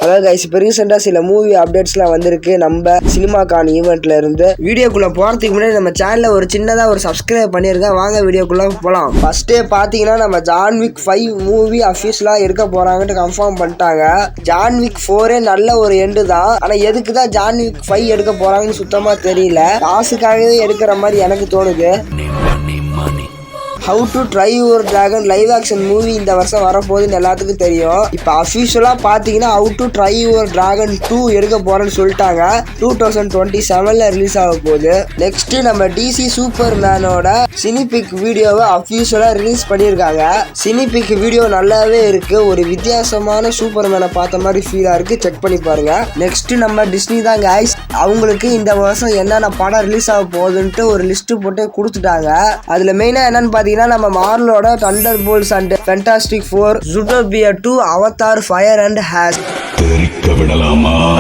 அதாவது கைஸ் இப்போ ரீசெண்டாக சில மூவி அப்டேட்ஸ்லாம் வந்திருக்கு நம்ம சினிமாக்கான ஈவெண்ட்ல இருந்து. வீடியோக்குள்ள போறதுக்கு முன்னாடி நம்ம சேனல்ல ஒரு சின்னதாக ஒரு சப்ஸ்கிரைப் பண்ணியிருக்கேன். வாங்க வீடியோக்குள்ள போகலாம். ஃபர்ஸ்டே பார்த்தீங்கன்னா நம்ம ஜான் விக் 5 மூவி அஃபீஷியலாக எடுக்க போறாங்கன்னு கன்ஃபார்ம் பண்ணிட்டாங்க. ஜான் விக் 4 நல்ல ஒரு எண்டு தான். ஆனால் எதுக்கு தான் ஜான் விக் 5 எடுக்க போறாங்கன்னு சுத்தமா தெரியல. காசுக்காகவே எடுக்கிற மாதிரி எனக்கு தோணுது. How to try your dragon live action movie இந்த வருஷம் வரப்போகுதுன்னு எல்லாத்துக்கும் தெரியும். இப்போ அஃபிஷியலாக பார்த்தீங்கன்னா how to try your dragon 2 எடுக்க போறேன்னு சொல்லிட்டாங்க. 2027 ரிலீஸ் ஆக போகுது. நெக்ஸ்ட் நம்ம டிசி சூப்பர் மேனோட சினிபிக் வீடியோவை அஃபிஷியலாக ரிலீஸ் பண்ணியிருக்காங்க. சினிபிக் வீடியோ நல்லாவே இருக்கு. ஒரு வித்தியாசமான சூப்பர் மேனை பார்த்த மாதிரி ஃபீலாக இருக்கு. செக் பண்ணி பாருங்க. நெக்ஸ்ட் நம்ம டிஸ்னி தான் கைஸ். அவங்களுக்கு இந்த வருஷம் என்னென்ன படம் ரிலீஸ் ஆக போகுதுன்ட்டு ஒரு லிஸ்ட் போட்டு கொடுத்துட்டாங்க. அதுல மெயினா என்னன்னு பார்த்தீங்கன்னா நம்ம மார்வலோட Thunderbolts and Fantastic 4, Zootopia 2, Avatar fire and hash.